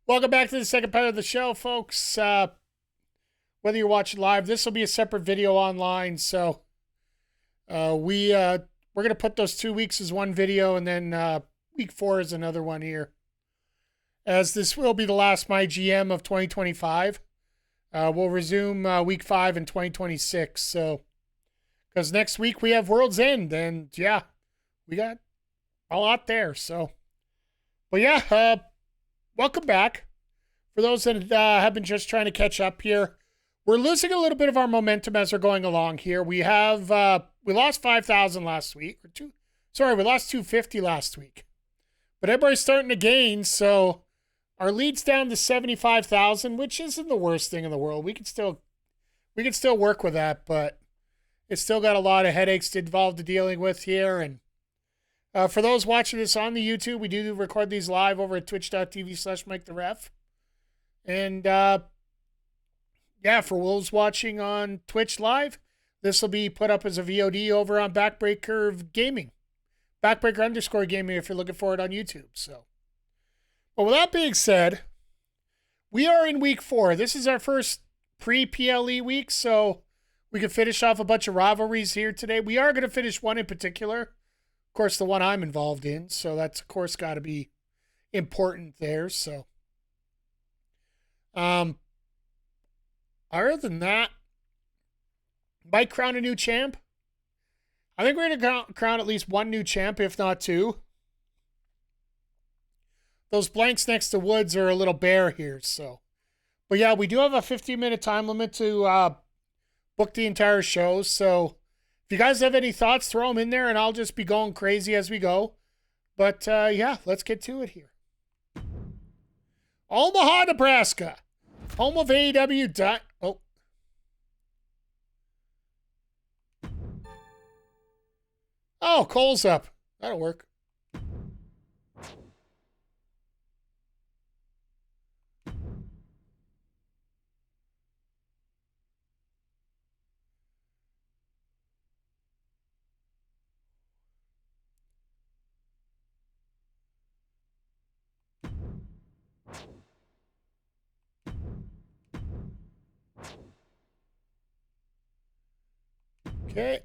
Welcome back to the second part of the show, folks. Whether you're watching live, this will be a separate video online. So we're gonna put those 2 weeks as one video, and then week 4 is another one here. As this will be the last myGM of 2025, we'll resume week 5 in 2026. So because next week we have World's End, and yeah, we got a lot there. So, but yeah. Welcome back. For those that have been just trying to catch up here, we're losing a little bit of our momentum as we're going along here. We have we lost 5,000 last week. We lost 250 last week. But everybody's starting to gain, so our lead's down to 75,000, which isn't the worst thing in the world. We can still work with that, but it's still got a lot of headaches involved to dealing with here. And for those watching this on the YouTube, we do record these live over at twitch.tv/MikeTheRef. And yeah, for those watching on Twitch live, this will be put up as a VOD over on Backbreaker Gaming. Backbreaker_gaming if you're looking for it on YouTube. So, but with that being said, we are in week 4. This is our first pre-PLE week, so we can finish off a bunch of rivalries here today. We are going to finish one in particular. Of course, the one I'm involved in, so that's of course got to be important there. So, other than that, might crown a new champ. I think we're going to crown at least one new champ, if not 2. Those blanks next to Woods are a little bare here. So, but yeah, we do have a 15-minute time limit to book the entire show. So, if you guys have any thoughts, throw them in there, and I'll just be going crazy as we go. But, yeah, let's get to it here. Omaha, Nebraska. Home of AEW. Oh, Cole's up. That'll work. Okay.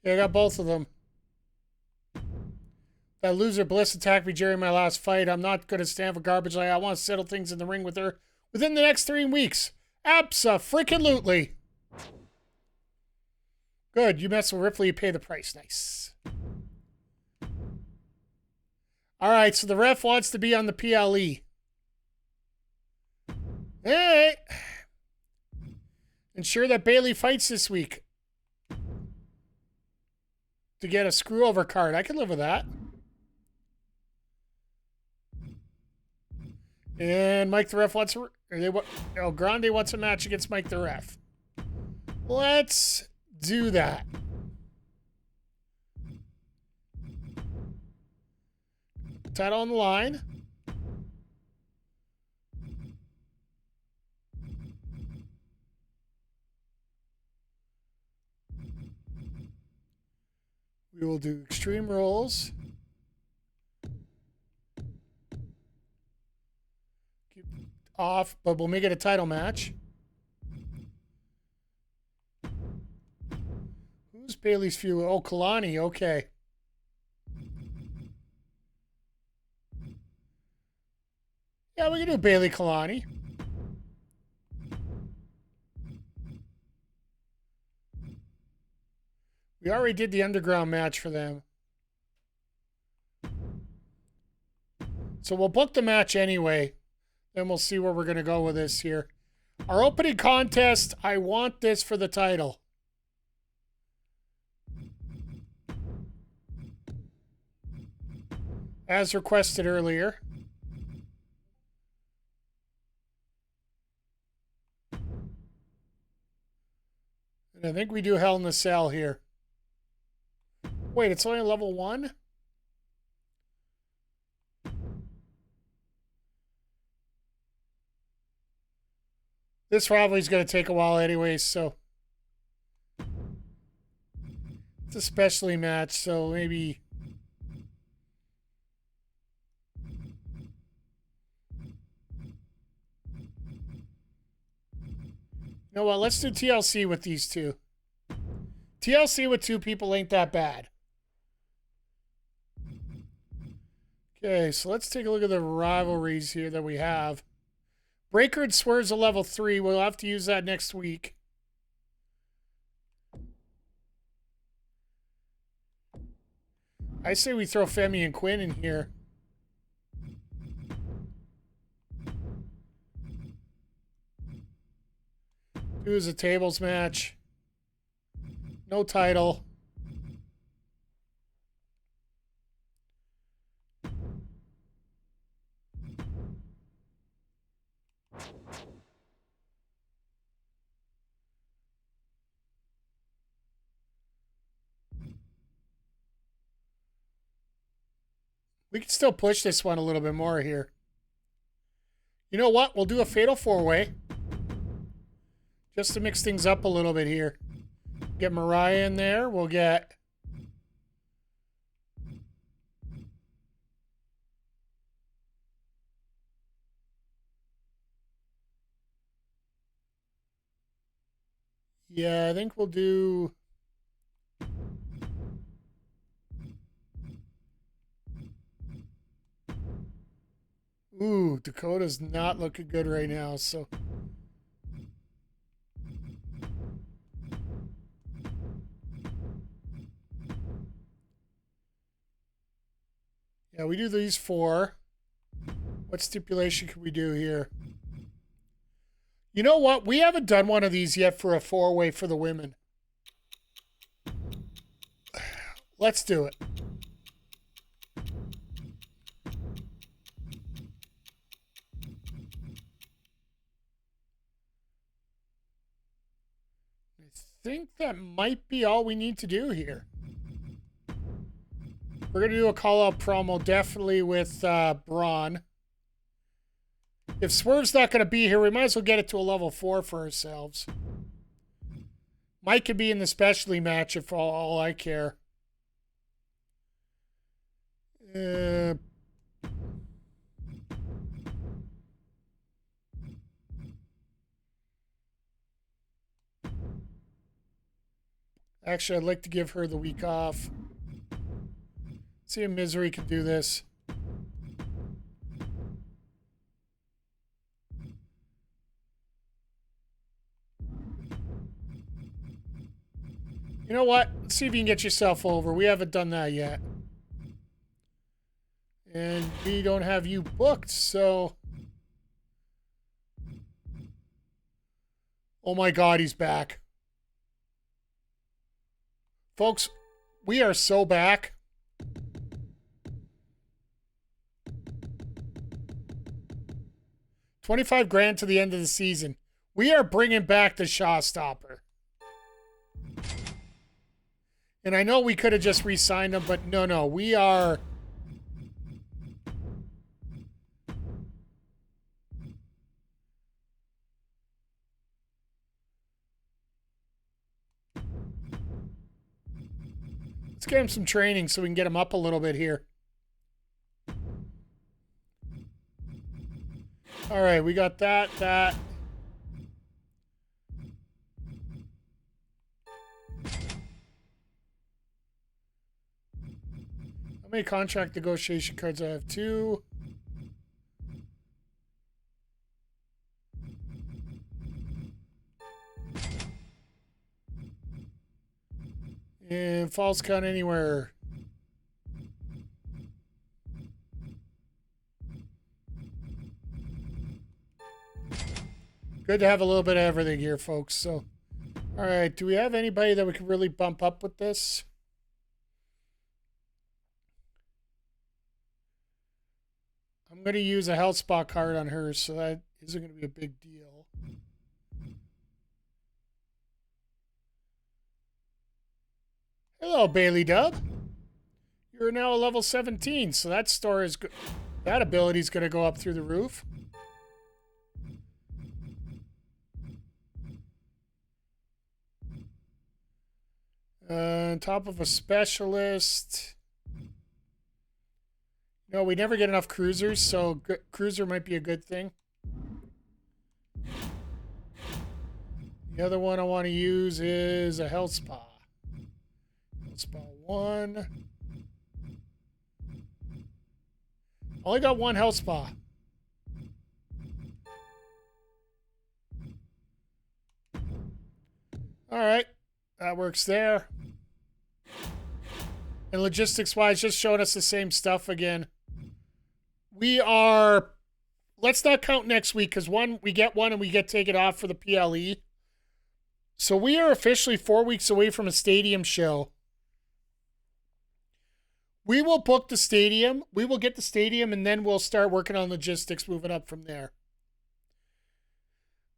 Okay, I got both of them. That loser Bliss attacked me during my last fight. I'm not going to stand for garbage like I want to settle things in the ring with her within the next 3 weeks. Abso-freaking-lutely. Good. You mess with Ripley, you pay the price. Nice. All right, so the ref wants to be on the PLE. Hey! Ensure that Bayley fights this week to get a screw-over card. I can live with that. And Mike the Ref wants Grande wants a match against Mike the Ref. Let's do that. Title on the line. We will do Extreme Rules. Keep off, but we'll make it a title match. Who's Bayley's feud? Oh, Kelani. Okay. Yeah, we can do Bayley Kelani. We already did the underground match for them. So we'll book the match anyway. Then we'll see where we're going to go with this here. Our opening contest, I want this for the title. As requested earlier. And I think we do Hell in a Cell here. Wait, it's only level 1? This rivalry's going to take a while anyways, so. It's a specialty match, so maybe... You know what? Let's do TLC with these two. TLC with two people ain't that bad. Okay, so let's take a look at the rivalries here that we have. Breaker and Swerve's a level 3. We'll have to use that next week. I say we throw Femi and Quinn in here. Do as a tables match. No title. We can still push this one a little bit more here. You know what? We'll do a fatal 4-way. Just to mix things up a little bit here. Get Mariah in there. We'll get... Yeah, I think we'll do... Ooh, Dakota's not looking good right now, so... Yeah, we do these 4. What stipulation can we do here? You know what? We haven't done one of these yet for a 4-way for the women. Let's do it. I think that might be all we need to do here. We're going to do a call-out promo, definitely with Braun. If Swerve's not going to be here, we might as well get it to a level 4 for ourselves. Mike could be in the specialty match if all I care. Actually, I'd like to give her the week off. See if Misery can do this. You know what? Let's see if you can get yourself over. We haven't done that yet. And we don't have you booked, so... Oh my God, he's back. Folks, we are so back. $25,000 to the end of the season. We are bringing back the Shawstopper. And I know we could have just re-signed him, but no, we are... Let's get him some training so we can get him up a little bit here. All right, we got that. How many contract negotiation cards I have? 2. And false count anywhere. Good to have a little bit of everything here, folks. So, all right. Do we have anybody that we could really bump up with this? I'm going to use a health spot card on her, so that isn't going to be a big deal. Hello, Bayley Dub. You're now a level 17, so that store is good. That ability is going to go up through the roof. On top of a specialist. No, we never get enough cruisers, so cruiser might be a good thing. The other one I want to use is a health spa. Health spa 1. Only got one health spa. All right, that works there. And logistics-wise, just showing us the same stuff again. We are, let's not count next week because we get one and we get taken off for the PLE. So we are officially 4 weeks away from a stadium show. We will book the stadium. We will get the stadium and then we'll start working on logistics moving up from there.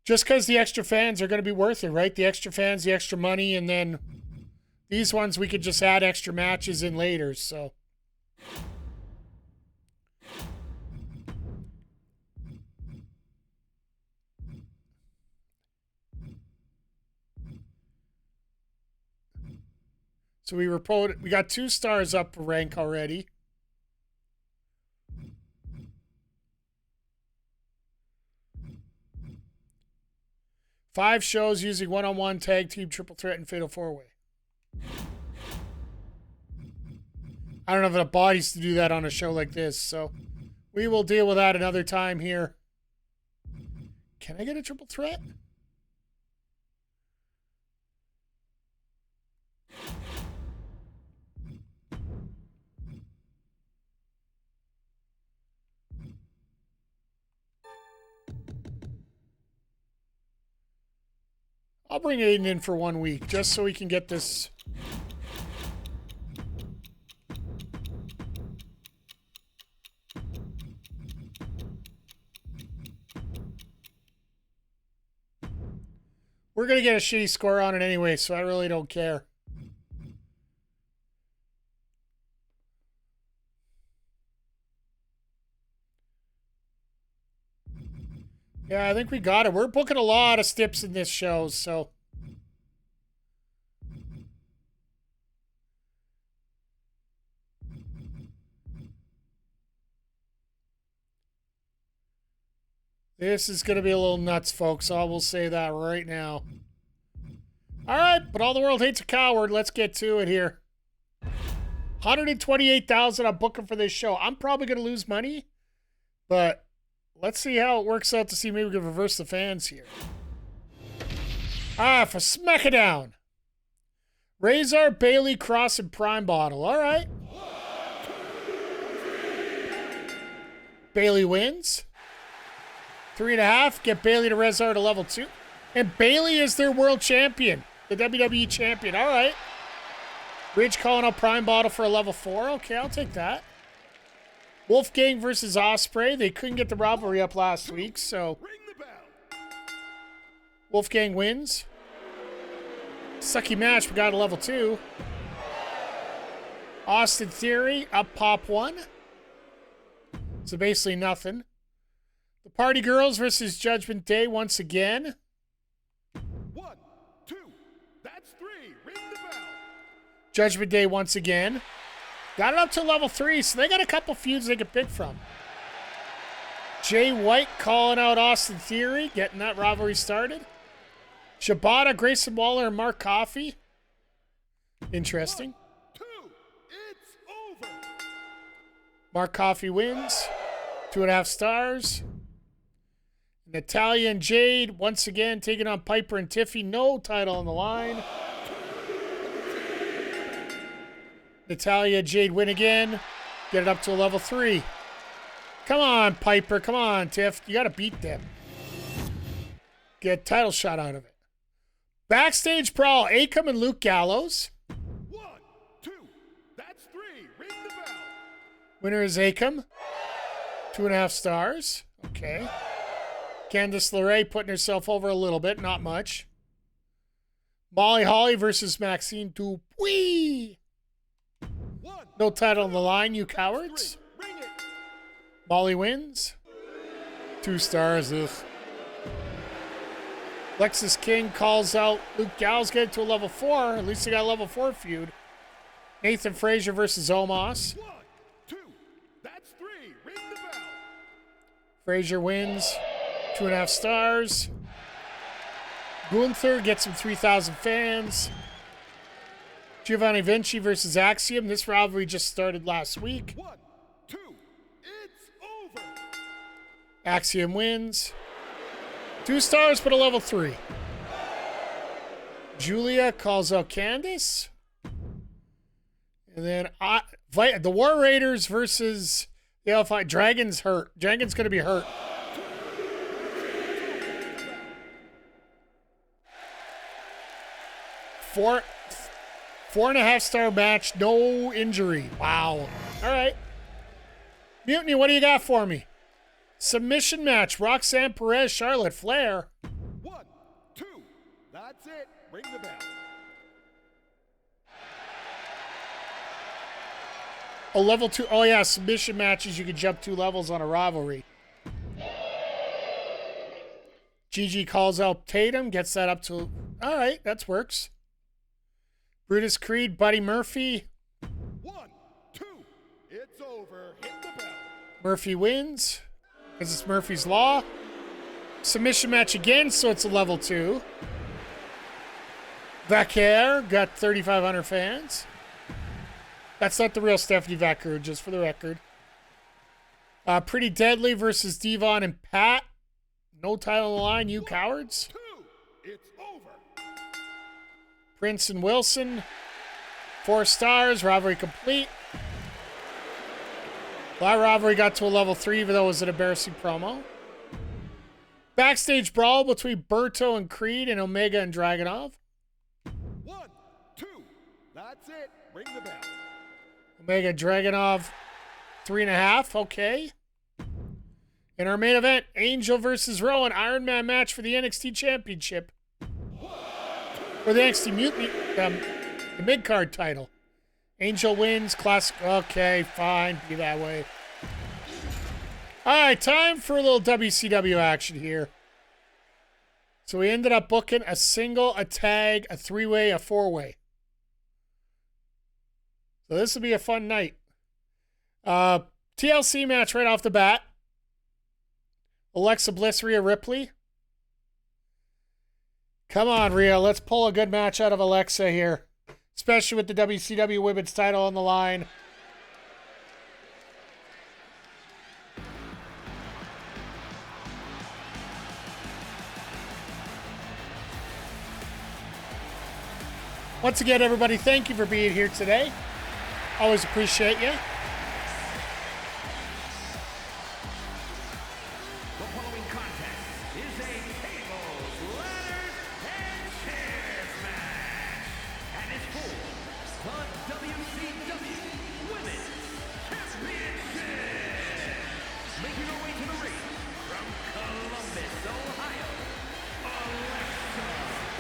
Just because the extra fans are going to be worth it, right? The extra fans, the extra money, and then these ones we could just add extra matches in later, so. So we got 2 stars up for rank already. Five shows using one-on-one, tag team, triple threat, and fatal four-way. I don't have enough bodies to do that on a show like this, so we will deal with that another time here. Can I get a triple threat? I'll bring Aiden in for 1 week, just so we can get this. We're going to get a shitty score on it anyway, so I really don't care. Yeah, I think we got it. We're booking a lot of stips in this show, so. This is going to be a little nuts, folks. I will say that right now. All right, but all the world hates a coward. Let's get to it here. 128,000 I'm booking for this show. I'm probably going to lose money, but let's see how it works out to see maybe we can reverse the fans here. For Smackdown. Razor, Bayley, Cross, and Prime Bottle. All right. Bayley wins. 3.5. Get Bayley to Razor to level 2. And Bayley is their world champion. The WWE champion. All right. Ridge calling out Prime Bottle for a level 4. Okay, I'll take that. Wolfgang versus Ospreay. They couldn't get the rivalry up last week, so Wolfgang wins. Sucky match, we got a level 2. Austin Theory, up pop 1. So basically nothing. The Party Girls versus Judgment Day once again. 1, 2, that's 3. Ring the bell. Judgment Day once again. Got it up to level 3, so they got a couple feuds they can pick from. Jay White calling out Austin Theory, getting that rivalry started. Shibata, Grayson Waller, and Mark Coffey. Interesting. 1, 2, it's over. Mark Coffey wins. 2.5 stars. Natalia and Jade once again taking on Piper and Tiffy. No title on the line. Natalia, Jade win again. Get it up to a level 3. Come on, Piper. Come on, Tiff. You got to beat them. Get a title shot out of it. Backstage brawl. Akam and Luke Gallows. 1, 2, that's 3. Ring the bell. Winner is Akam. 2.5 stars. Okay. Candice LeRae putting herself over a little bit. Not much. Molly Holly versus Maxine Dupuis. No title on the line, you cowards. Molly wins. 2 stars. Ugh. Lexus King calls out Luke Gallows, get it to a level 4. At least they got a level 4 feud. Nathan Frazier versus Omos. 1, 2, that's 3. Ring the bell. Frazier wins. 2.5 stars. Gunther gets him 3,000 fans. Giovanni Vinci versus Axiom. This rivalry just started last week. 1, 2, it's over. Axiom wins. 2 stars, but a level 3. Julia calls out Candice. And then the War Raiders versus the Alpha. Dragon's hurt. Dragon's going to be hurt. 4.5 star match, no injury. Wow. All right. Mutiny, what do you got for me? Submission match, Roxanne Perez, Charlotte Flair. 1, 2, that's it. Ring the bell. Oh, level 2. Oh, yeah, submission matches. You can jump 2 levels on a rivalry. Gigi calls out Tatum, gets that up to... All right, that works. Brutus Creed, Buddy Murphy. 1, 2, it's over. Hit the bell. Murphy wins because it's Murphy's Law. Submission match again, so it's a level 2. Vaquer got 3,500 fans. That's not the real Stephanie Vaquer, just for the record. Pretty Deadly versus Devon and Pat. No title on the line, you cowards. 2, it's over. Prince and Wilson. 4 stars, rivalry complete. That rivalry got to a level 3, even though it was an embarrassing promo. Backstage brawl between Berto and Creed and Omega and Dragunov. 1, 2, that's it. Ring the bell. Omega Dragunov, 3.5. Okay. In our main event, Angel versus Rowan, Iron Man match for the NXT Championship. Or the NXT Mutiny, the mid-card title. Angel wins, classic. Okay, fine, be that way. All right, time for a little WCW action here. So we ended up booking a single, a tag, a 3-way, a 4-way. So this will be a fun night. TLC match right off the bat. Alexa Bliss, Rhea Ripley. Come on, Rhea. Let's pull a good match out of Alexa here. Especially with the WCW Women's title on the line. Once again, everybody, thank you for being here today. Always appreciate you. The following contest is a tables, ladders, and chairs match. And it's for the WCW Women's Championship. Making her way to the ring from Columbus, Ohio, Alexa Bliss.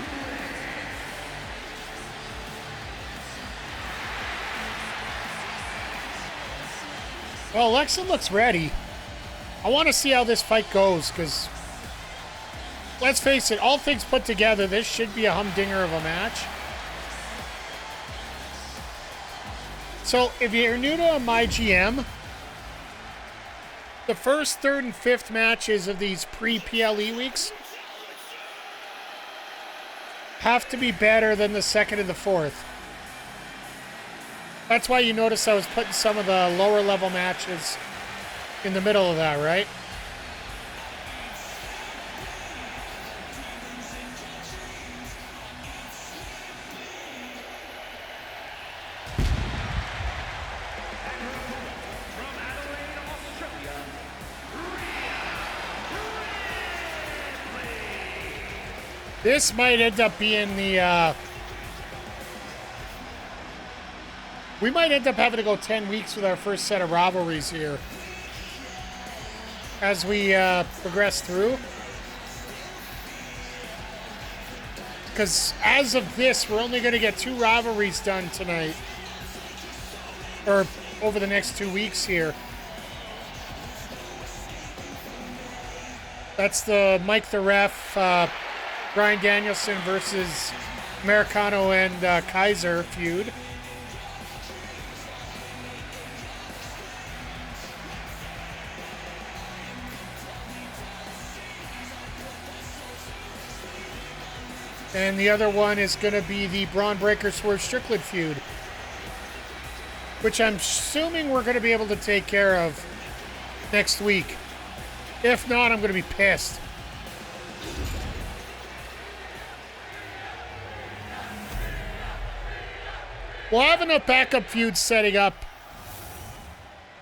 Well, Alexa looks ready. I want to see how this fight goes, because let's face it, all things put together, this should be a humdinger of a match. So, if you're new to myGM, the first, third, and fifth matches of these pre-PLE weeks have to be better than the second and the fourth. That's why you notice I was putting some of the lower level matches in the middle of that, right? From Adelaide, Australia, Ripley. This might end up being the, we might end up having to go 10 weeks with our first set of rivalries here as we progress through. Because as of this, we're only going to get 2 rivalries done tonight. Or over the next 2 weeks here. That's the Mike the Ref Bryan Danielson versus Americano and Kaiser feud. And the other one is going to be the Braun Breaker Swerve Strickland feud, which I'm assuming we're going to be able to take care of next week. If not, I'm going to be pissed. We'll have enough backup feuds setting up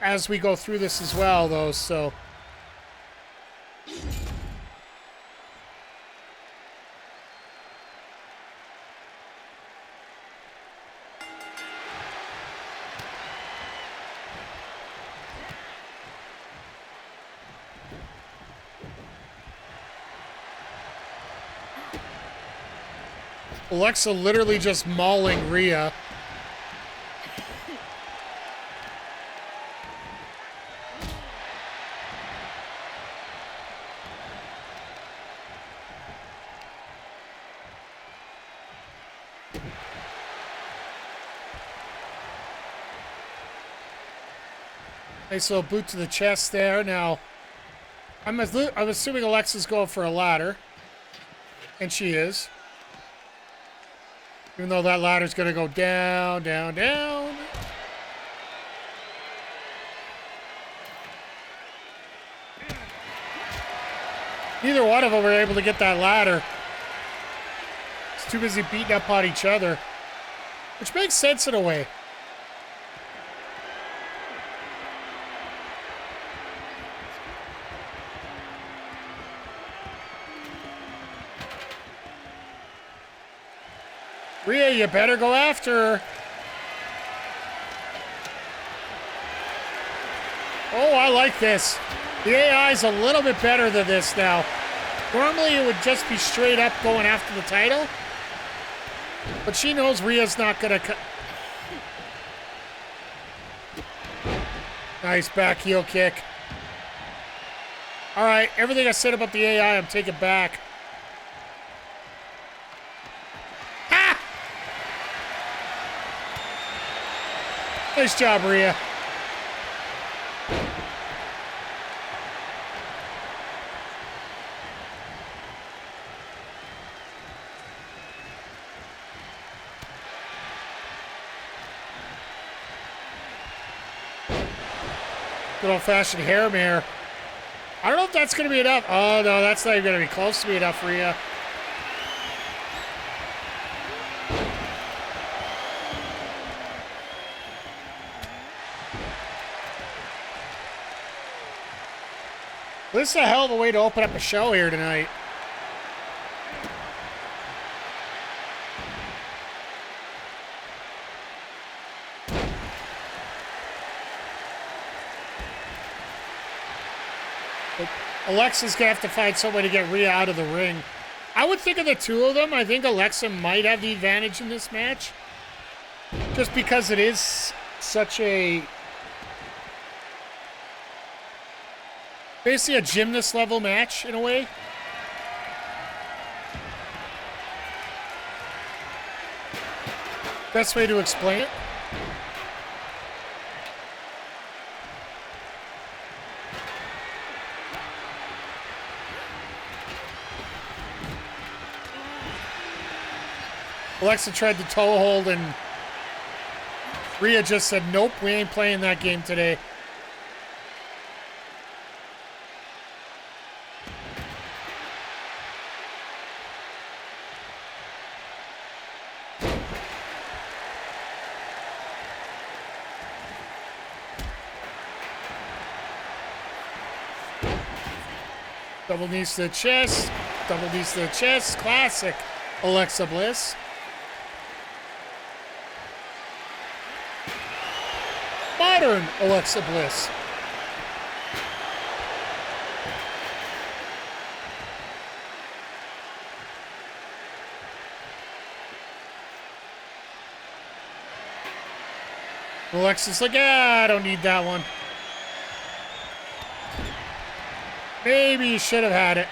as we go through this as well, though, so... Alexa literally just mauling Rhea. Nice little boot to the chest there. Now, I'm assuming Alexa's going for a ladder. And she is. Even though that ladder's going to go down, down, down. Neither one of them were able to get that ladder. It's too busy beating up on each other. Which makes sense in a way. Rhea, you better go after her. Oh, I like this. The AI's a little bit better than this now. Normally, it would just be straight up going after the title. But she knows Rhea's not going to... Nice back heel kick. All right, everything I said about the AI, I'm taking back. Nice job, Rhea. Good old-fashioned hair mare. I don't know if that's going to be enough. Oh, no, that's not even going to be close to be enough, Rhea. This is a hell of a way to open up a show here tonight. But Alexa's going to have to find some way to get Rhea out of the ring. I would think of the two of them. I think Alexa might have the advantage in this match. Just because it is such a... basically a gymnast level match in a way. Best way to explain it. Alexa tried to toe hold and Rhea just said, nope, we ain't playing that game today. Double knees to the chest. Double knees to the chest. Classic Alexa Bliss. Modern Alexa Bliss. Alexa's like, I don't need that one. Maybe you should have had it.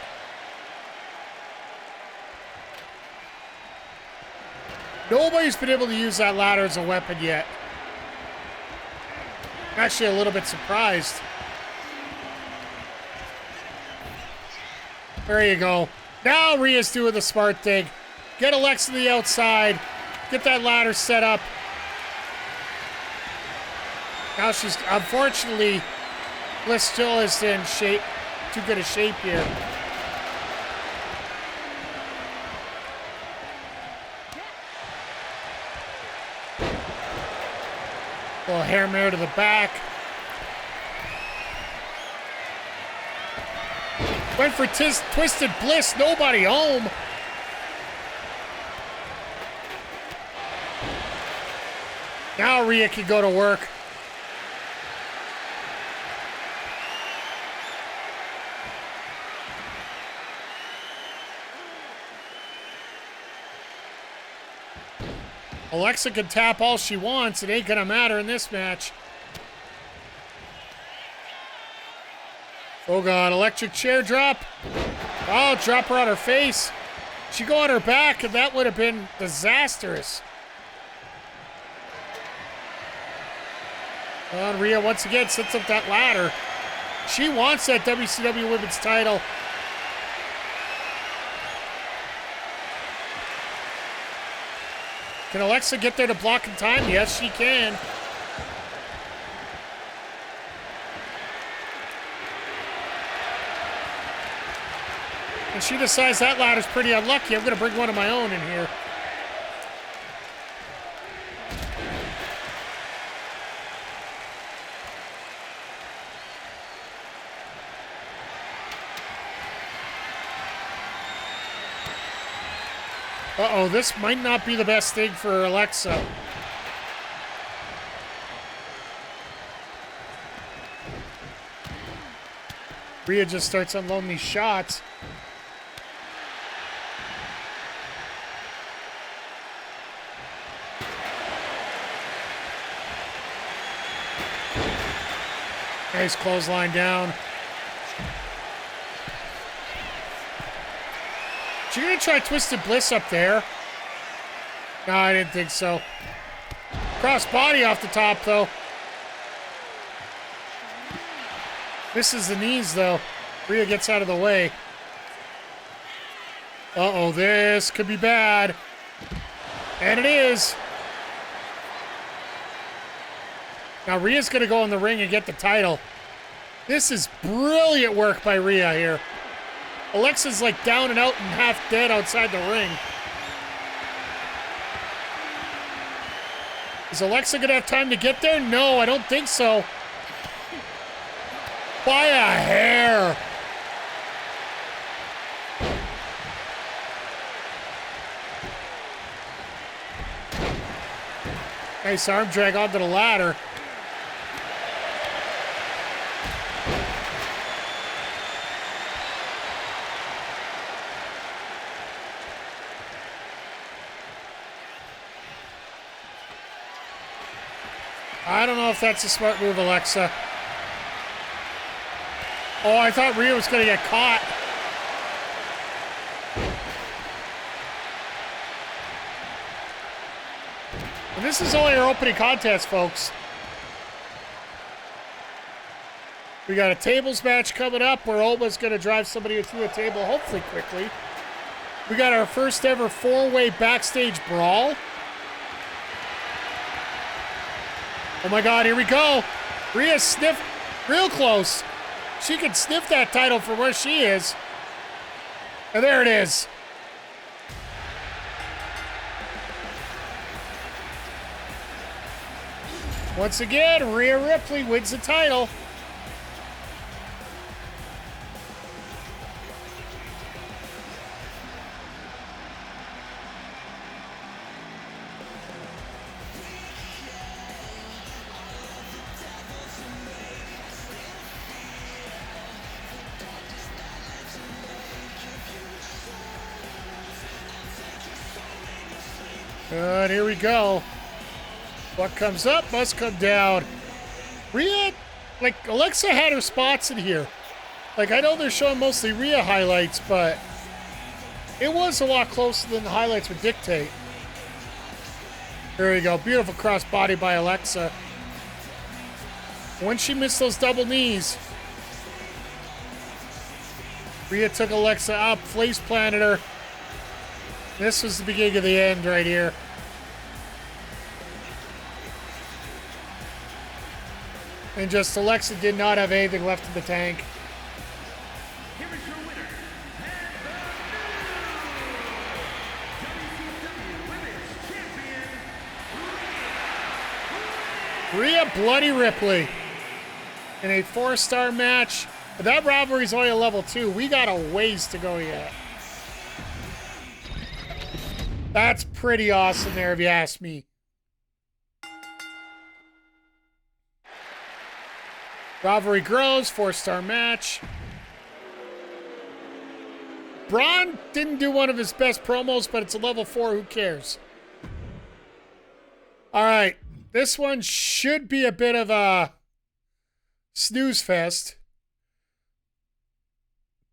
Nobody's been able to use that ladder as a weapon yet. I'm actually a little bit surprised. There you go. Now Rhea's doing the smart thing. Get Alexa to the outside. Get that ladder set up. Now she's, unfortunately, Bliss still is in shape, too good a shape here. Little hair mare to the back. Went for Twisted Bliss, nobody home. Now Rhea can go to work. Alexa can tap all she wants. It ain't gonna matter in this match. Oh God, electric chair drop. Oh, drop her on her face. She go on her back and that would have been disastrous. And Rhea once again sets up that ladder. She wants that WCW Women's title. Can Alexa get there to block in time? Yes, she can. And she decides that ladder's pretty unlucky. I'm going to bring one of my own in here. Uh-oh, this might not be the best thing for Alexa. Rhea just starts unloading these shots. Nice clothesline down. She gonna try Twisted Bliss up there? No, I didn't think so. Cross body off the top, though. Misses the knees, though. Rhea gets out of the way. Uh-oh, this could be bad. And it is. Now Rhea's gonna go in the ring and get the title. This is brilliant work by Rhea here. Alexa's like down and out and half dead outside the ring. Is Alexa gonna have time to get there? No, I don't think so. By a hair. Nice arm drag onto the ladder. I don't know if that's a smart move, Alexa. Oh, I thought Rhea was going to get caught. And this is only our opening contest, folks. We got a tables match coming up where Oma's going to drive somebody through a table, hopefully quickly. We got our first ever four-way backstage brawl. Oh my God, here we go. Rhea sniffed real close. She can sniff that title from where she is. And there it is. Once again, Rhea Ripley wins the title. Good, here we go. What comes up must come down. Rhea, like, Alexa had her spots in here. Like, I know they're showing mostly Rhea highlights, but it was a lot closer than the highlights would dictate. There you go. Beautiful cross body by Alexa. When she missed those double knees, Rhea took Alexa up, face planted her. This was the beginning of the end right here. And just Alexa did not have anything left in the tank. Here is your winner, and the WCW Women's Champion, Rhea Bloody Ripley in a 4-star match. But that rivalry's only a level 2. We got a ways to go yet. That's pretty awesome there, if you ask me. Rivalry grows, 4-star match. Braun didn't do one of his best promos, but it's a level 4, who cares? All right, this one should be a bit of a snooze fest.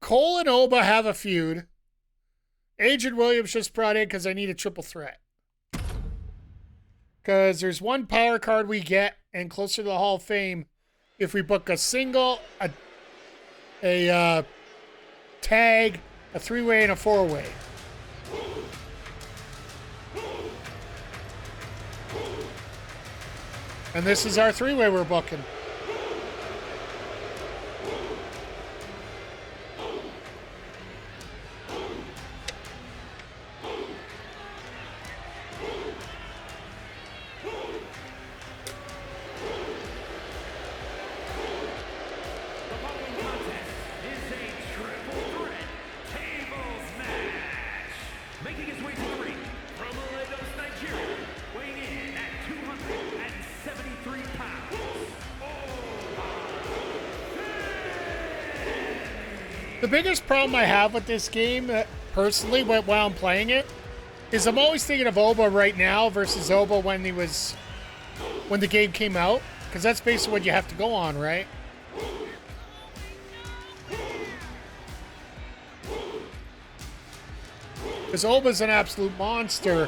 Cole and Oba have a feud. Adrin Williams just brought in because I need a triple threat. Because there's one power card we get, and closer to the Hall of Fame, if we book a single, a tag, a 3-way, and a 4-way. And this is our 3-way we're booking. The biggest problem I have with this game, personally, while I'm playing it, is I'm always thinking of Oba right now versus Oba when the game came out, because that's basically what you have to go on, right? Because Oba's an absolute monster.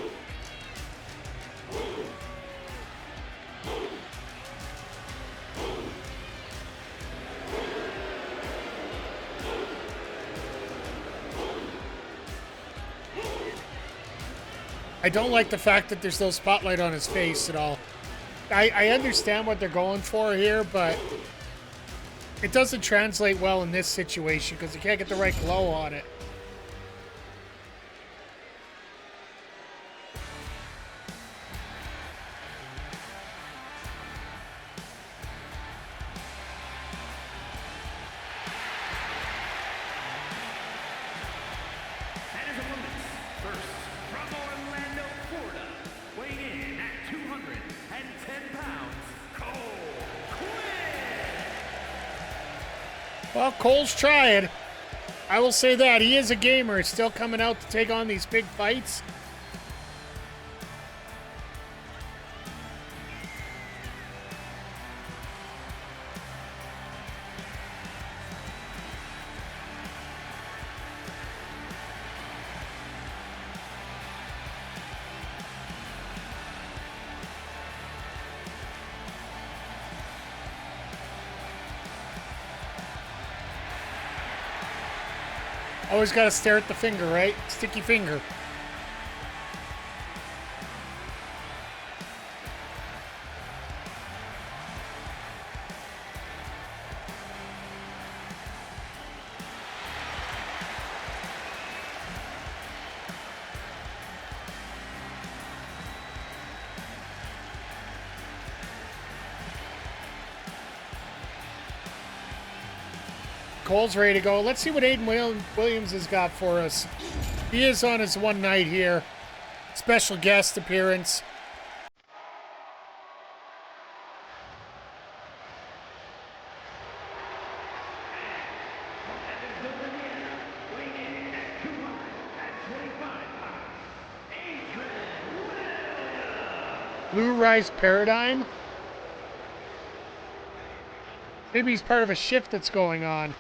I don't like the fact that there's no spotlight on his face at all. I understand what they're going for here, but it doesn't translate well in this situation because you can't get the right glow on it. Well, Cole's trying. I will say that. He is a gamer. He's still coming out to take on these big fights. Always got to stare at the finger, right? Sticky finger. Cole's ready to go. Let's see what Aiden Williams has got for us. He is on his one night here. Special guest appearance. Blue Rise Paradigm. Maybe he's part of a shift that's going on.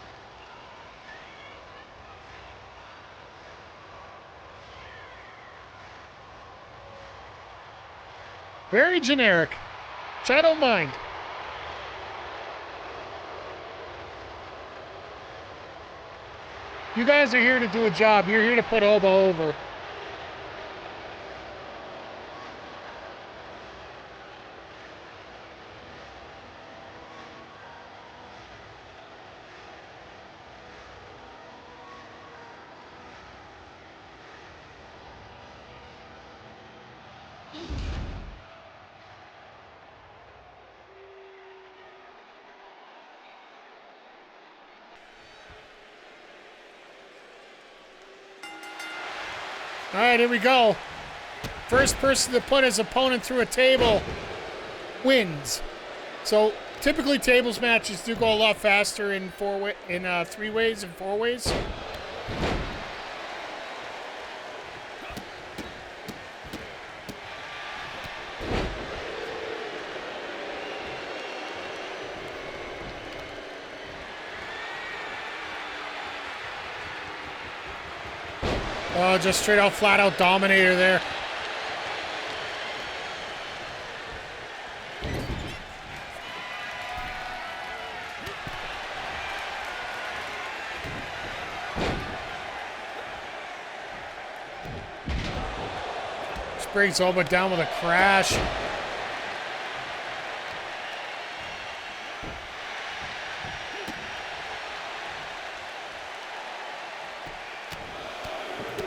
Very generic. Which I don't mind. You guys are here to do a job. You're here to put Oba over. All right, here we go. First person to put his opponent through a table wins. So typically tables matches do go a lot faster in three ways and four ways. Oh, just straight out, flat out dominator there. Just brings Oba down with a crash.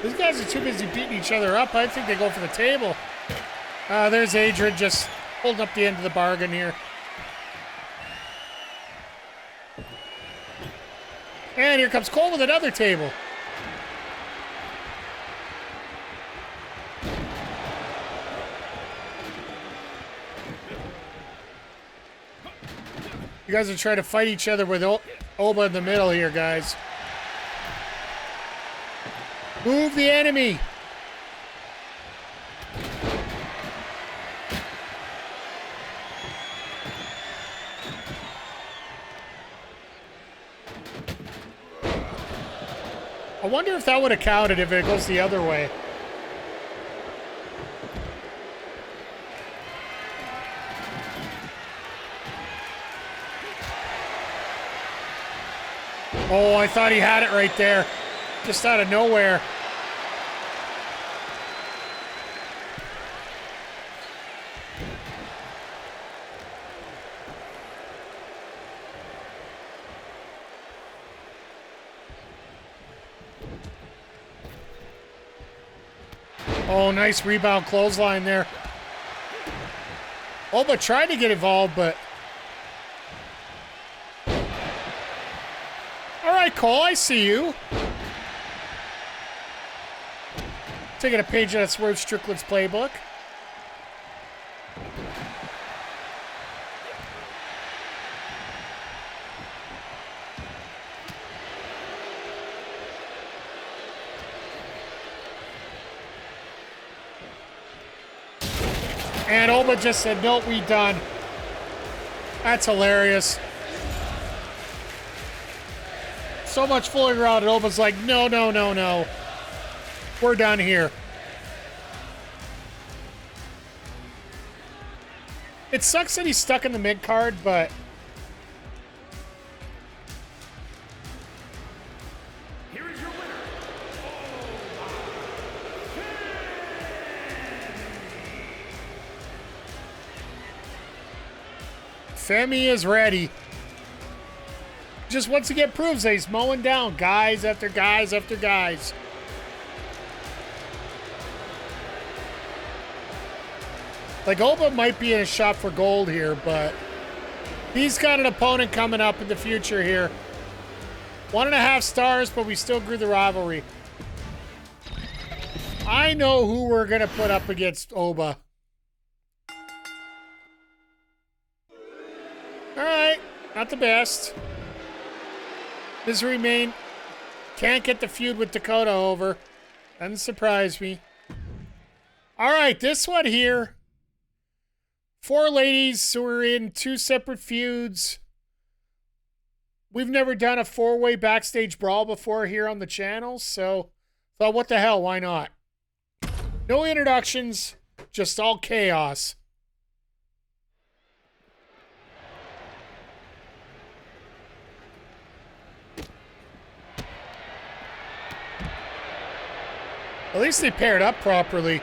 These guys are too busy beating each other up. I think they go for the table. There's Adrin just holding up the end of the bargain here. And here comes Cole with another table. You guys are trying to fight each other with Oba in the middle here, guys. Move the enemy. I wonder if that would have counted if it goes the other way. Oh, I thought he had it right there. Just out of nowhere. Oh, nice rebound clothesline there. Oba tried to get involved, but... All right, Cole, I see you. Taking a page out of Swerve Strickland's playbook. And Oba just said, nope, we done. That's hilarious. So much fooling around, and Oba's like, no, no, no, no. We're done here. It sucks that he's stuck in the mid card, but Here is your winner. Femi is ready. Just once again proves that he's mowing down guys after guys after guys. Like, Oba might be in a shot for gold here, but he's got an opponent coming up in the future here. 1.5 stars, but we still grew the rivalry. I know who we're going to put up against Oba. All right, not the best. Misery Main can't get the feud with Dakota over. Doesn't surprise me. All right, this one here. 4 ladies who are in 2 separate feuds. We've never done a 4-way backstage brawl before here on the channel, so thought, what the hell, why not? No introductions, just all chaos. At least they paired up properly.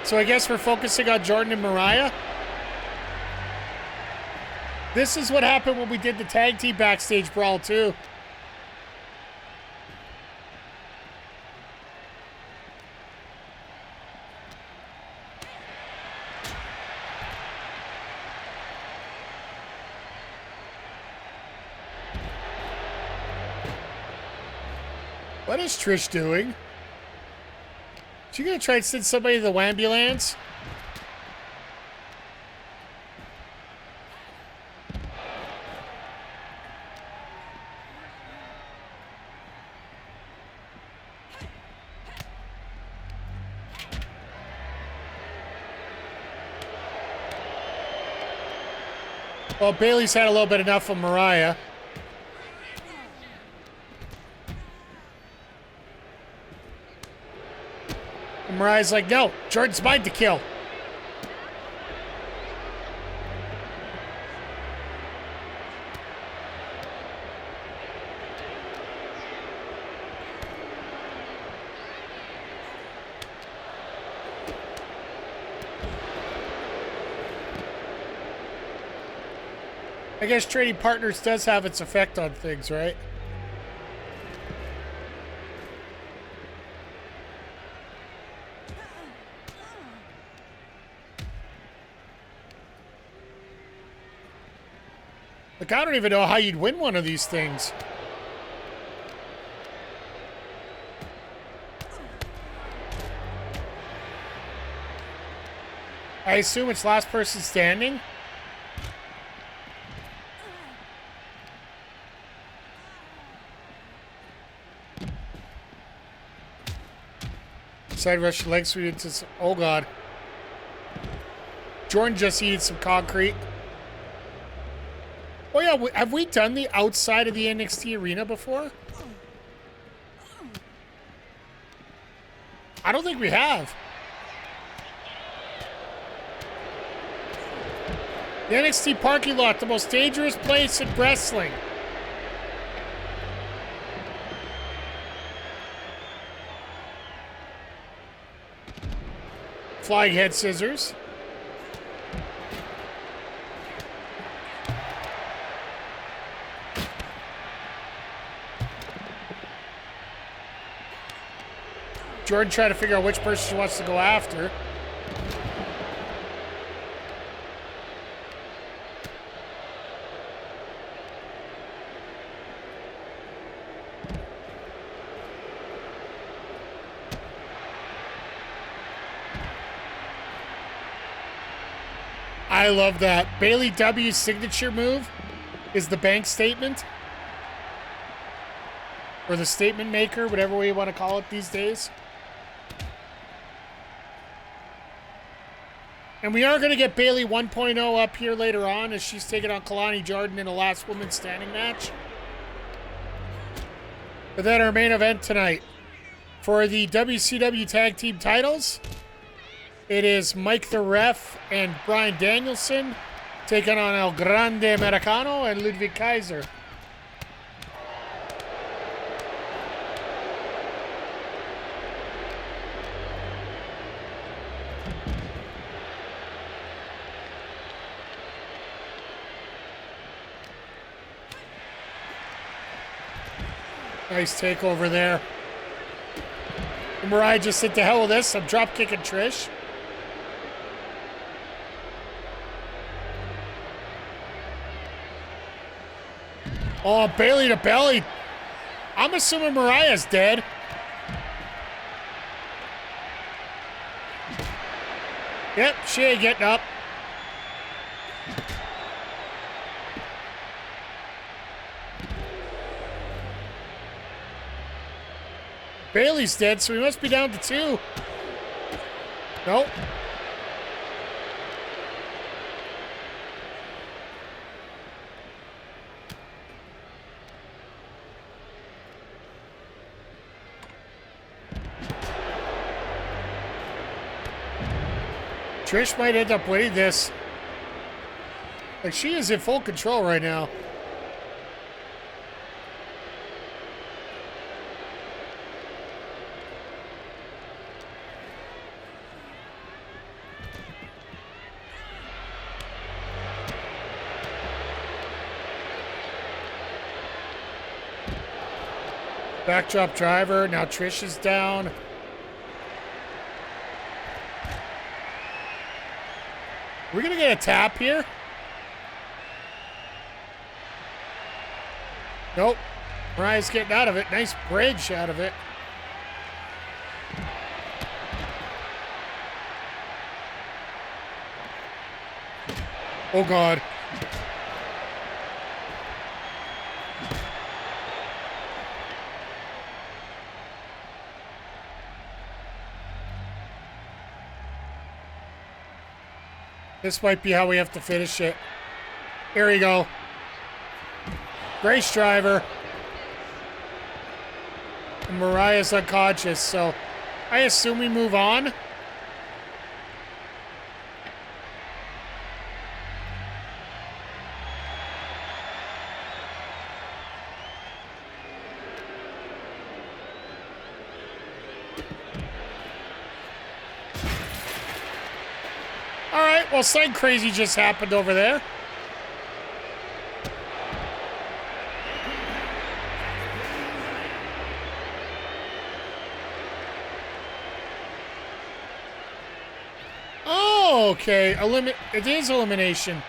So I guess we're focusing on Jordynne and Mariah. This is what happened when we did the tag team backstage brawl too. What is Trish doing? Is she gonna try and send somebody to the ambulance? Well, Bayley's had a little bit enough of Mariah. And Mariah's like, no, Jordynne's mine to kill. I guess trading partners does have its effect on things, right? Like, I don't even know how you'd win one of these things. I assume it's last person standing. Side rush leg sweep into some, oh god. Jordynne just eated some concrete. Oh yeah, have we done the outside of the NXT arena before? I don't think we have. The NXT parking lot, the most dangerous place in wrestling. Flying head scissors. Jordynne trying to figure out which person she wants to go after. I love that. Bayley W's signature move is the bank statement. Or the statement maker, whatever way you want to call it these days. And we are going to get Bayley 1.0 up here later on as she's taking on Kelani Jordynne in a last woman standing match. But then our main event tonight for the WCW Tag Team titles. It is Mike the Ref and Bryan Danielson taking on El Grande Americano and Ludwig Kaiser. Nice takeover there. And Mariah just said, to hell with this. I'm drop kicking Trish. Oh, Bayley to belly. I'm assuming Mariah's dead. Yep, she ain't getting up. Bayley's dead, so we must be down to 2. Nope. Trish might end up winning this. Like, she is in full control right now. Backdrop driver. Now Trish is down. We're going to get a tap here. Nope. Mariah's getting out of it. Nice bridge out of it. Oh, God. This might be how we have to finish it. Here we go. Grace driver. And Mariah's unconscious, so I assume we move on. All right, well, something crazy just happened over there. Oh, okay. It is elimination.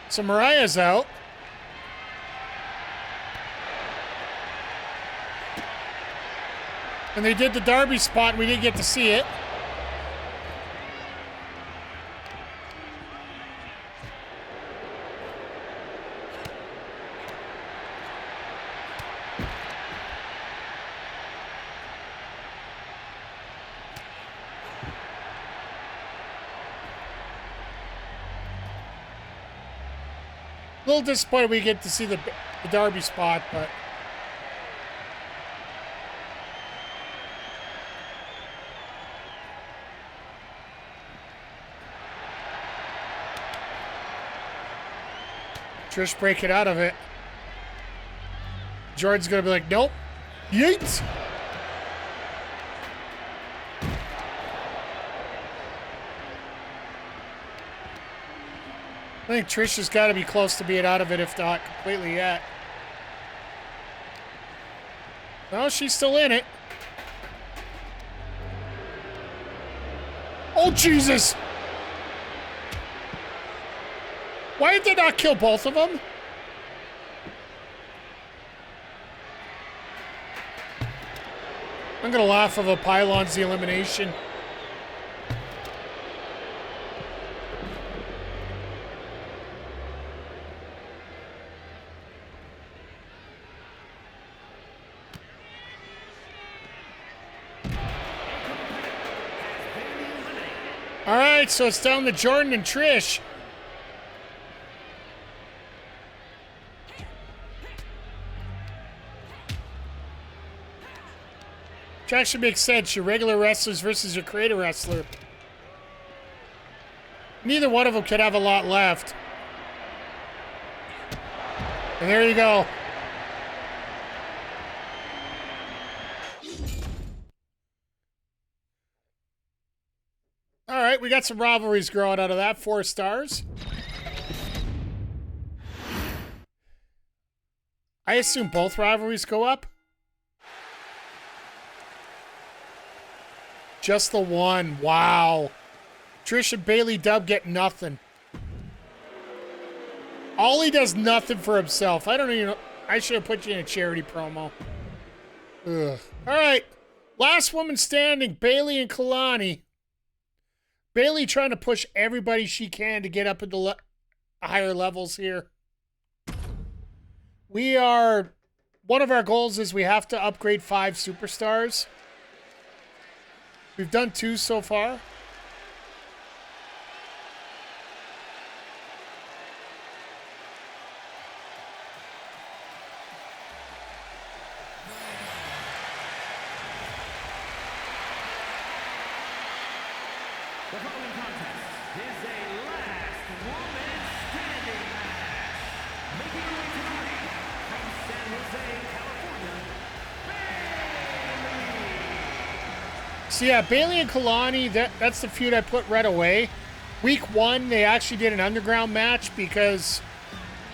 So Mariah's out. And they did the Darby spot, and we didn't get to see it. A little disappointed we get to see the Darby spot, but Trish breaking out of it. Jordynne's gonna be like, nope. Yeet! I think Trish has got to be close to being out of it, if not completely yet. No, she's still in it. Oh, Jesus! Why did they not kill both of them? I'm going to laugh if a pylon's the elimination. All right, so it's down to Jordynne and Trish. Which actually makes sense. Your regular wrestlers versus your creator wrestler. Neither one of them could have a lot left. And there you go. All right, we got some rivalries growing out of that. 4 stars. I assume both rivalries go up. Just the one. Wow. Trish and Bayley Dub get nothing. Ollie does nothing for himself. I don't even know. I should have put you in a charity promo. Ugh. All right. Last woman standing, Bayley and Kelani. Bayley trying to push everybody she can to get up into higher levels here. One of our goals is we have to upgrade 5 superstars. We've done 2 so far. The following So yeah, Bayley and Kelani, that's the feud I put right away. Week 1, they actually did an underground match because,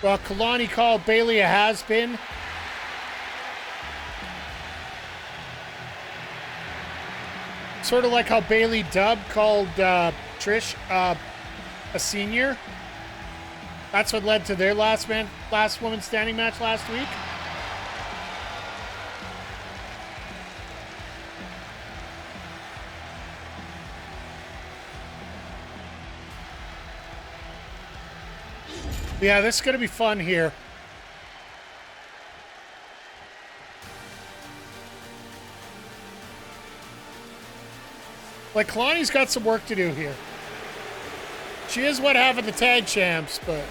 well, Kelani called Bayley a has-been. Sort of like how Bayley Dubb called Trish a senior. That's what led to their last woman standing match last week. Yeah, this is going to be fun here. Like, Kalani's got some work to do here. She is what half of the tag champs, but...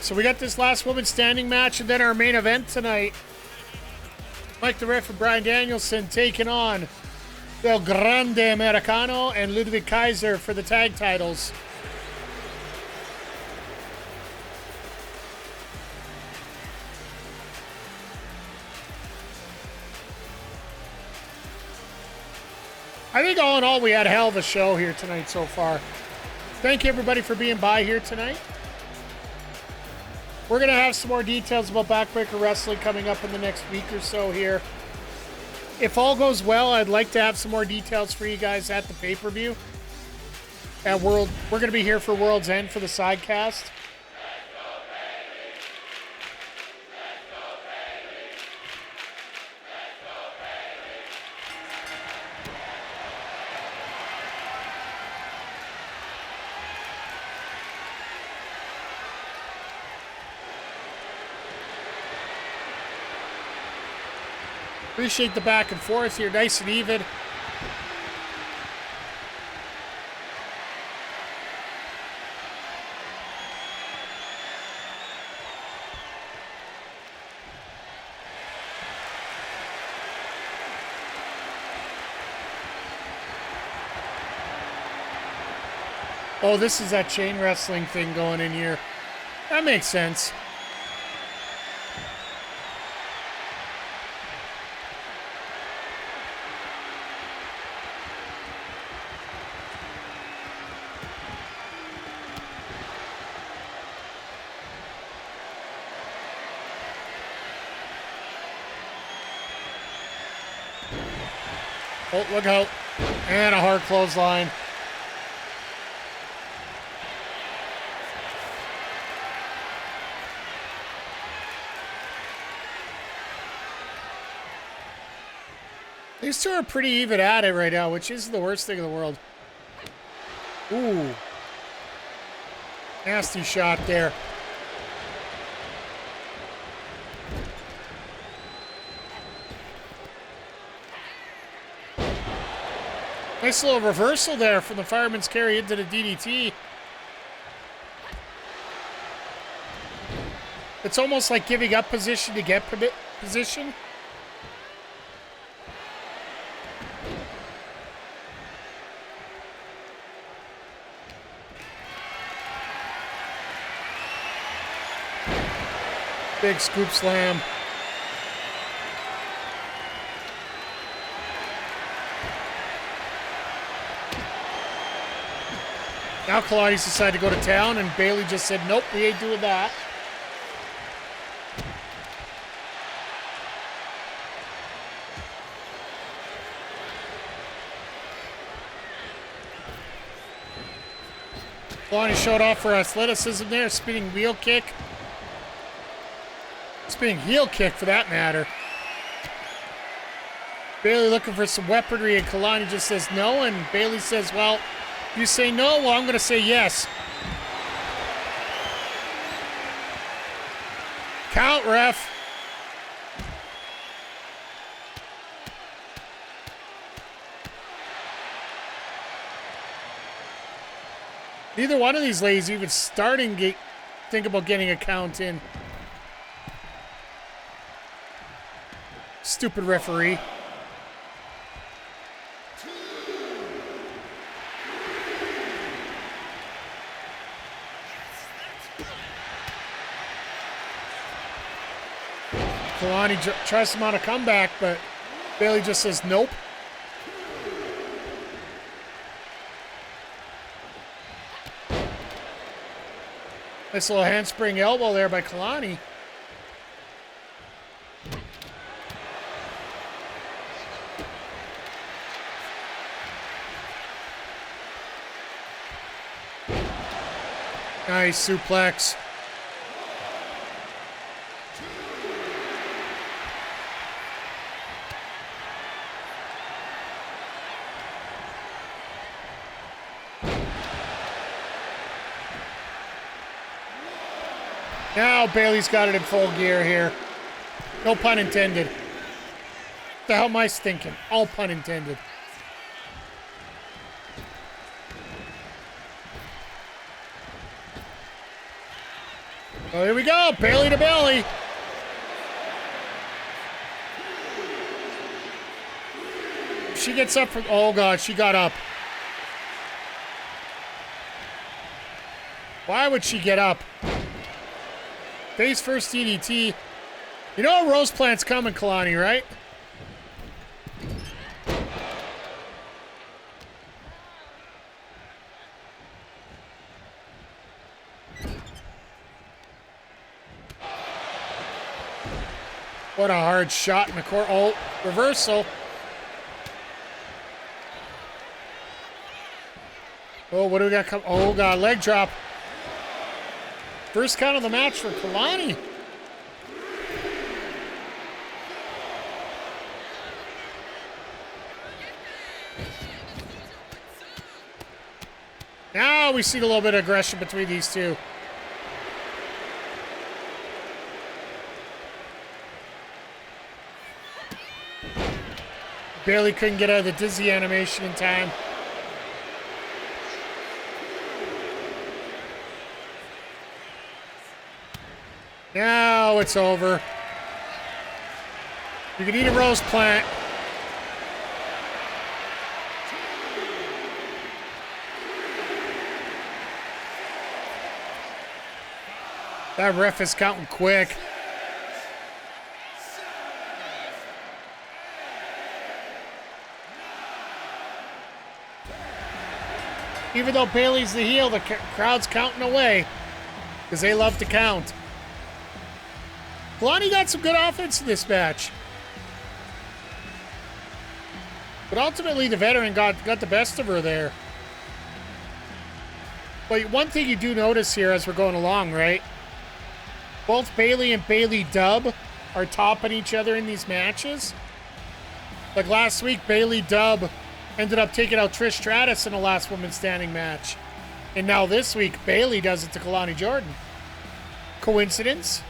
So we got this last woman standing match and then our main event tonight. Mike the Ref and Bryan Danielson taking on the Grande Americano and Ludwig Kaiser for the tag titles. I think all in all, we had a hell of a show here tonight so far. Thank you everybody for being by here tonight. We're going to have some more details about Backbreaker Wrestling coming up in the next week or so here. If all goes well, I'd like to have some more details for you guys at the pay-per-view. We're going to be here for World's End for the sidecast. Appreciate the back and forth here, nice and even. Oh, this is that chain wrestling thing going in here. That makes sense. Oh, look out. And a hard clothesline. These two are pretty even at it right now, which is the worst thing in the world. Ooh. Nasty shot there. Nice little reversal there from the fireman's carry into the DDT. It's almost like giving up position to get position. Big scoop slam. Now Kelani's decided to go to town, and Bayley just said, nope, we ain't doing that. Kelani showed off for athleticism there, spinning wheel kick. Spinning heel kick, for that matter. Bayley looking for some weaponry, and Kelani just says no, and Bayley says, well, you say no, well, I'm going to say yes. Count, ref. Neither one of these ladies even starting to think about getting a count in. Stupid referee. Kelani tries to mount a comeback, but Bayley just says nope. Nice little handspring elbow there by Kelani. Nice suplex. Now Bayley's got it in full gear here. No pun intended. What the hell am I thinking? All pun intended. Oh, here we go. Bayley to Bayley. She gets up from... Oh, God. She got up. Why would she get up? Face first DDT. You know a rose plant's coming, Kelani, right? What a hard shot in the court. Oh, reversal. Oh, what do we got coming? Oh, God, leg drop. First count of the match for Kelani. Now we see a little bit of aggression between these two. Bayley couldn't get out of the dizzy animation in time. Now it's over. You can eat a rose plant. That ref is counting quick. Even though Bayley's the heel, the crowd's counting away because they love to count. Kelani got some good offense in this match. But ultimately, the veteran got the best of her there. But one thing you do notice here as we're going along, right? Both Bayley and Bayley Dub are topping each other in these matches. Like last week, Bayley Dub ended up taking out Trish Stratus in the last woman standing match. And now this week, Bayley does it to Kelani Jordynne. Coincidence?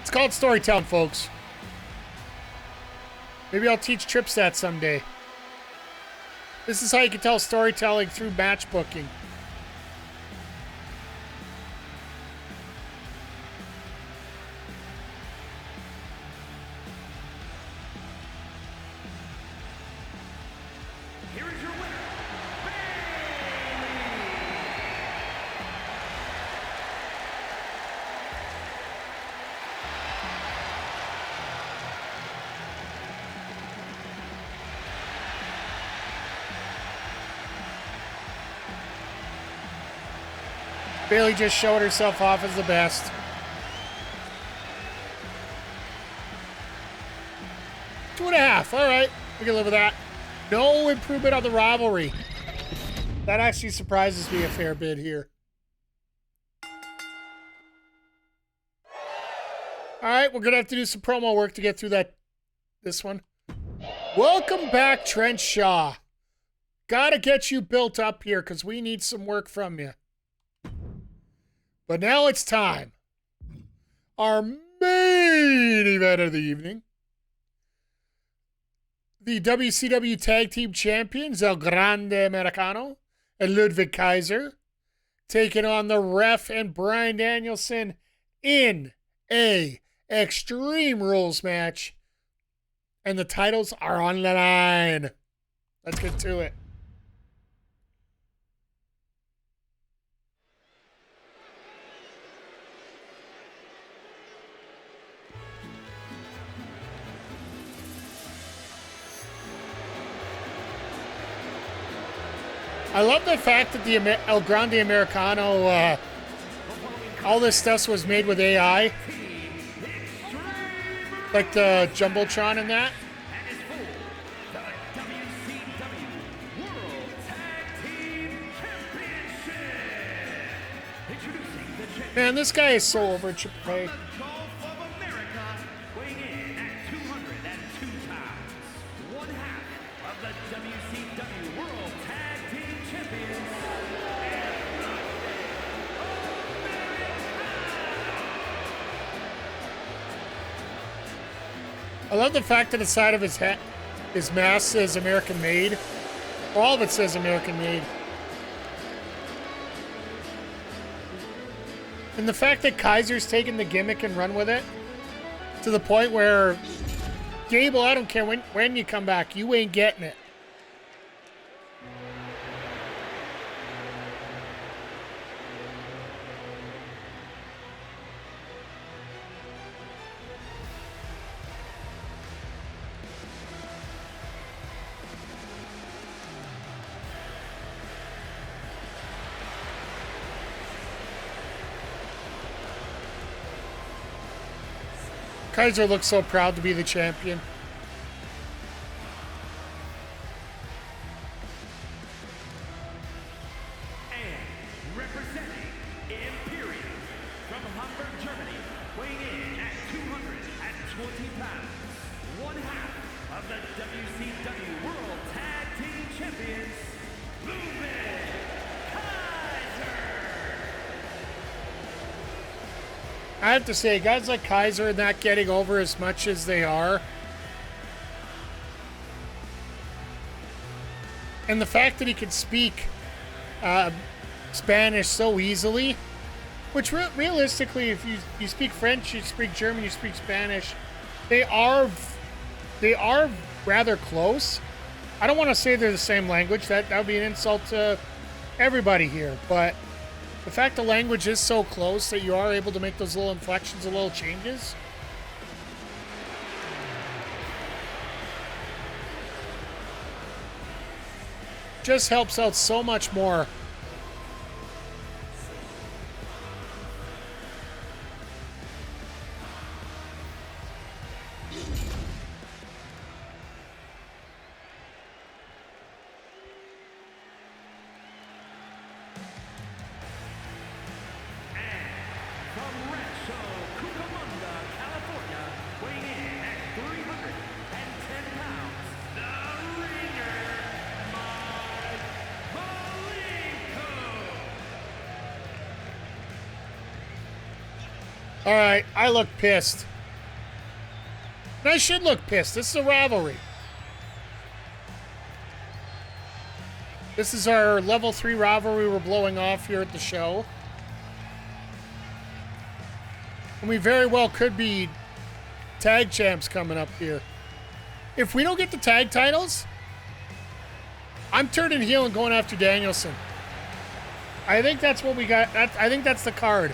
It's called storytelling, folks. Maybe I'll teach Trips that someday. This is how you can tell storytelling through match booking. Here is your winner, Bayley just showed herself off as the best. 2.5. All right. We can live with that. No improvement on the rivalry. That actually surprises me a fair bit here. All right. We're going to have to do some promo work to get through this one. Welcome back, Trent Shaw. Got to get you built up here because we need some work from you. But now it's time. Our main event of the evening. The WCW Tag Team Champions, El Grande Americano and Ludwig Kaiser, taking on the Ref and Bryan Danielson in a Extreme Rules match. And the titles are on the line. Let's get to it. I love the fact that the El Grande Americano, all this stuff was made with AI. Like the Jumbotron and that. Man, this guy is so over at Triple I love the fact that the side of his hat, his mask says American made. All of it says American made. And the fact that Kaiser's taken the gimmick and run with it to the point where, Gable, I don't care when you come back, you ain't getting it. Kaiser looks so proud to be the champion. And representing Imperium from Hamburg, Germany, weighing in at 220 pounds, one half of the WCW World Tag Team Champions, I have to say, guys like Kaiser are not getting over as much as they are. And the fact that he can speak Spanish so easily, which realistically, if you speak French, you speak German, you speak Spanish, they are rather close. I don't want to say they're the same language. That would be an insult to everybody here, but the fact the language is so close that you are able to make those little inflections and little changes. Just helps out so much more. All right, I look pissed. And I should look pissed. This is a rivalry. This is our level 3 rivalry we're blowing off here at the show. And we very well could be tag champs coming up here. If we don't get the tag titles, I'm turning heel and going after Danielson. I think that's what we got. I think that's the card.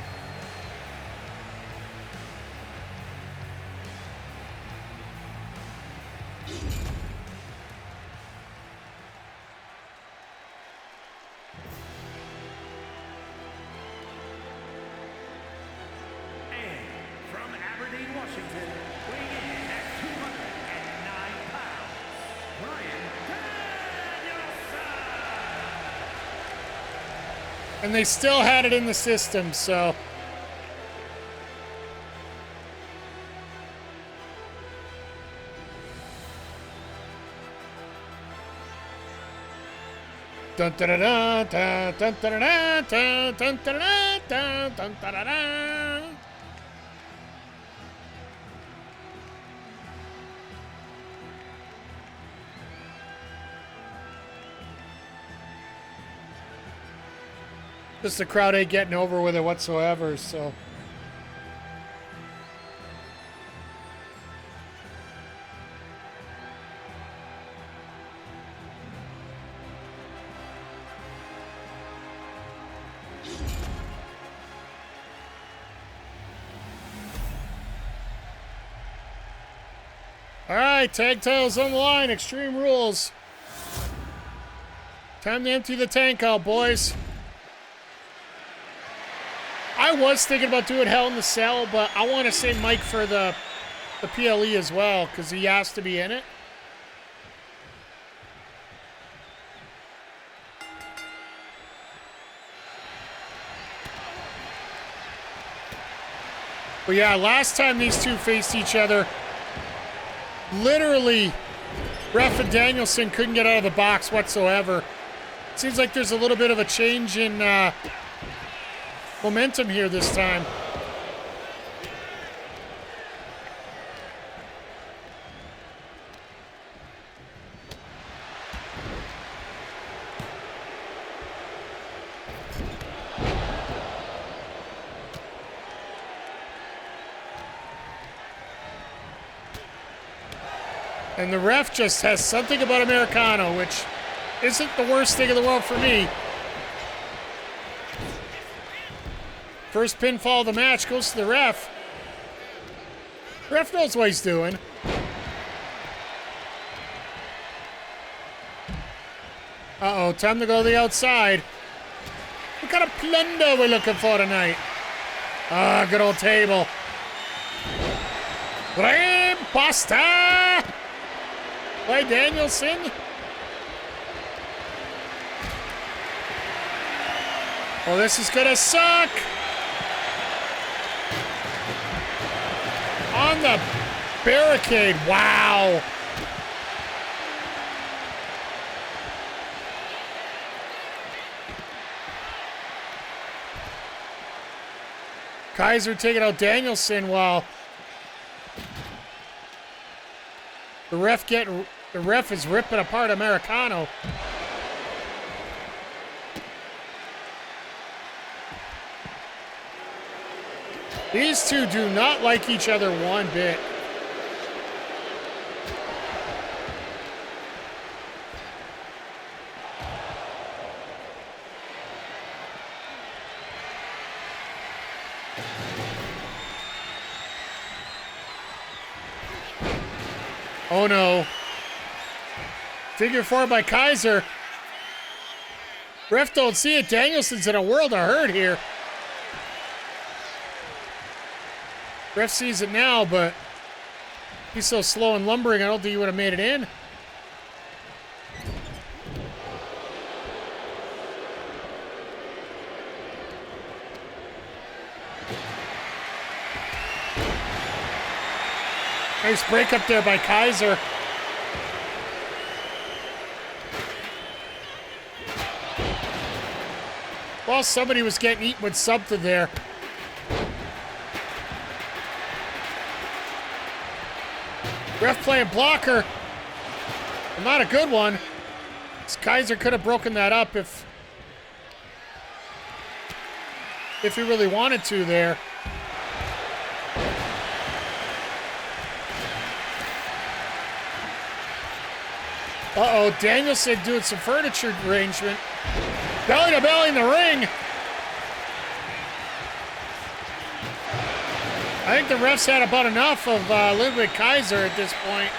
And they still had it in the system, so. Dun dun dun dun dun dun dun dun dun dun dun dun. Just the crowd ain't getting over with it whatsoever, so. All right, tag titles on the line, Extreme Rules. Time to empty the tank out, boys. I was thinking about doing Hell in the Cell, but I want to say Mike for the PLE as well, because he has to be in it. But yeah, last time these two faced each other, literally, Ref and Danielson couldn't get out of the box whatsoever. Seems like there's a little bit of a change in momentum here this time. And the ref just has something about Americano, which isn't the worst thing in the world for me. First pinfall of the match goes to the ref. Ref knows what he's doing. Uh-oh, time to go to the outside. What kind of plunder we're looking for tonight? Ah, good old table. Pasta by Danielson. Oh, this is gonna suck. On the barricade, wow. Kaiser taking out Danielson while the ref is ripping apart Americano. These two do not like each other one bit. Oh no. Figure four by Kaiser. Ref don't see it. Danielson's in a world of hurt here. Ref sees it now, but he's so slow and lumbering, I don't think he would have made it in. Nice break up there by Kaiser. Well, somebody was getting eaten with something there. Ref playing blocker. Well, not a good one. This Kaiser could have broken that up if he really wanted to there. Uh-oh, Danielson doing some furniture arrangement. Belly to belly in the ring. I think the refs had about enough of Ludwig Kaiser at this point.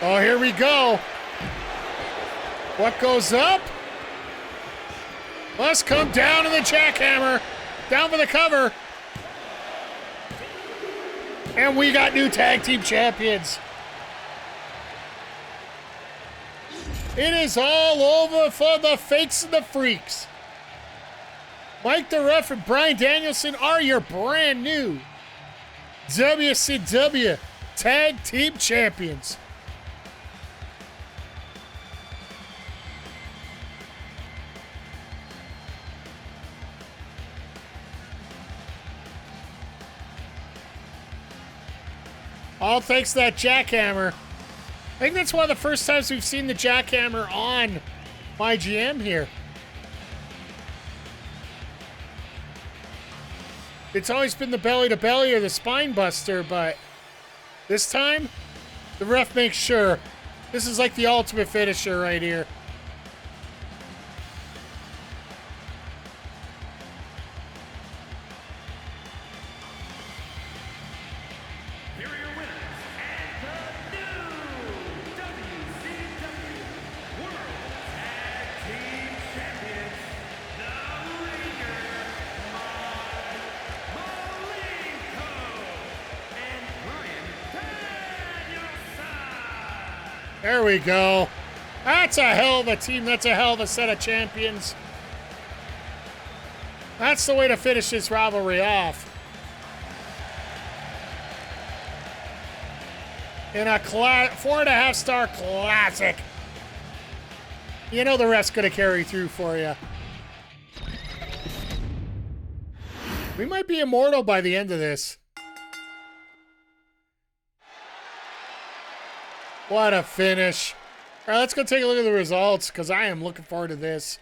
Oh, here we go. What goes up? Must come down to the jackhammer. Down for the cover. And we got new tag team champions. It is all over for the fakes and the freaks. Mike the Ref and Bryan Danielson are your brand new WCW Tag Team Champions. All thanks to that jackhammer. I think that's one of the first times we've seen the jackhammer on myGM here. It's always been the belly to belly or the spine buster, but this time, the ref makes sure. This is like the ultimate finisher right here. There we go. That's a hell of a team. That's a hell of a set of champions. That's the way to finish this rivalry off. In a 4.5-star classic. You know the rest's going to carry through for you. We might be immortal by the end of this. What a finish. All right, let's go take a look at the results because I am looking forward to this.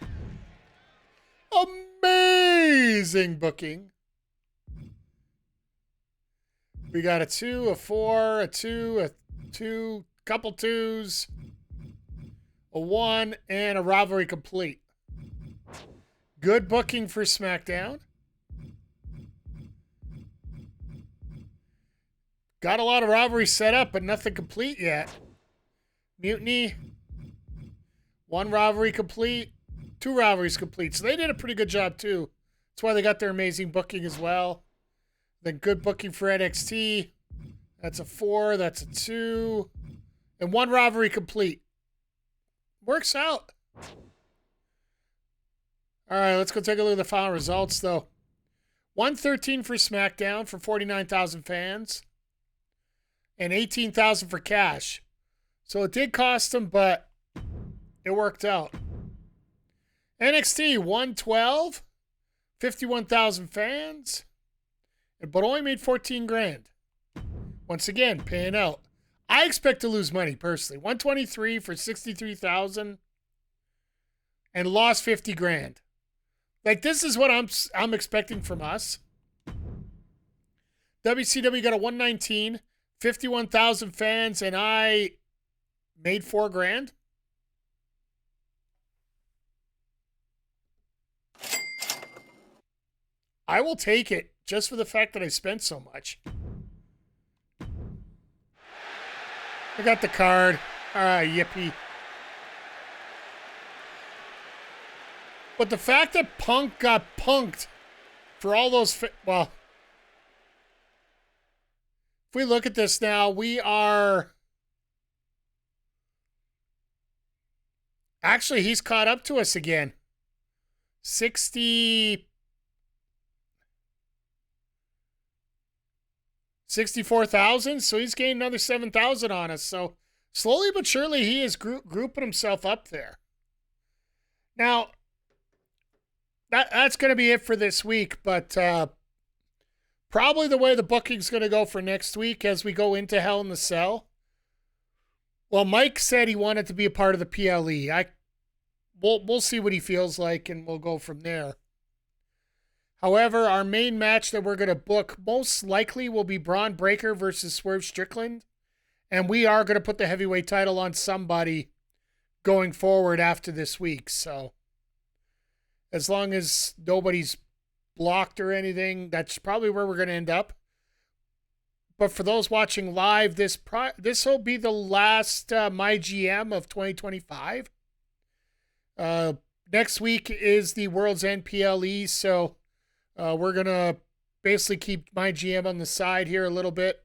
Amazing booking. We got a 2, a 4, a 2, a 2, couple 2s, a 1, and a rivalry complete. Good booking for SmackDown. Got a lot of rivalries set up, but nothing complete yet. Mutiny. 1 rivalry complete. 2 rivalries complete. So they did a pretty good job, too. That's why they got their amazing booking as well. Then good booking for NXT. That's a 4. That's a 2. And 1 rivalry complete. Works out. All right, let's go take a look at the final results, though. 113 for SmackDown for 49,000 fans. And 18,000 for cash. So it did cost them, but it worked out. NXT 112, 51,000 fans, but only made 14 grand. Once again, paying out. I expect to lose money personally. 123 for 63,000 and lost 50 grand. Like, this is what I'm expecting from us. WCW got a 119, 51,000 fans, and I made 4 grand. I will take it just for the fact that I spent so much. I got the card. All right, yippee. But the fact that Punk got punked for all those... well, if we look at this now, we are... Actually, he's caught up to us again. 64,000, so he's gained another 7,000 on us. So slowly but surely, he is grouping himself up there. Now, that's going to be it for this week, but probably the way the booking's going to go for next week as we go into Hell in the Cell. Well, Mike said he wanted to be a part of the PLE. We'll see what he feels like, and we'll go from there. However, our main match that we're going to book most likely will be Braun Breaker versus Swerve Strickland. And we are going to put the heavyweight title on somebody going forward after this week. So as long as nobody's blocked or anything, that's probably where we're going to end up. But for those watching live, this will be the last myGM of 2025. Next week is the World's End PLE, so we're going to basically keep myGM on the side here a little bit.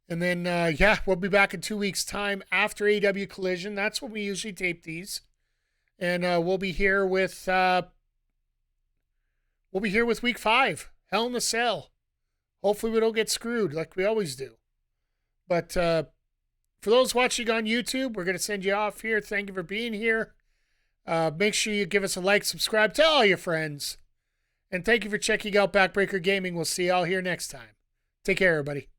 And then, we'll be back in 2 weeks' time after AEW Collision. That's when we usually tape these. And we'll be here with week 5, Hell in the Cell. Hopefully we don't get screwed like we always do. But for those watching on YouTube, we're going to send you off here. Thank you for being here. Make sure you give us a like, subscribe, tell all your friends. And thank you for checking out Backbreaker Gaming. We'll see y'all here next time. Take care, everybody.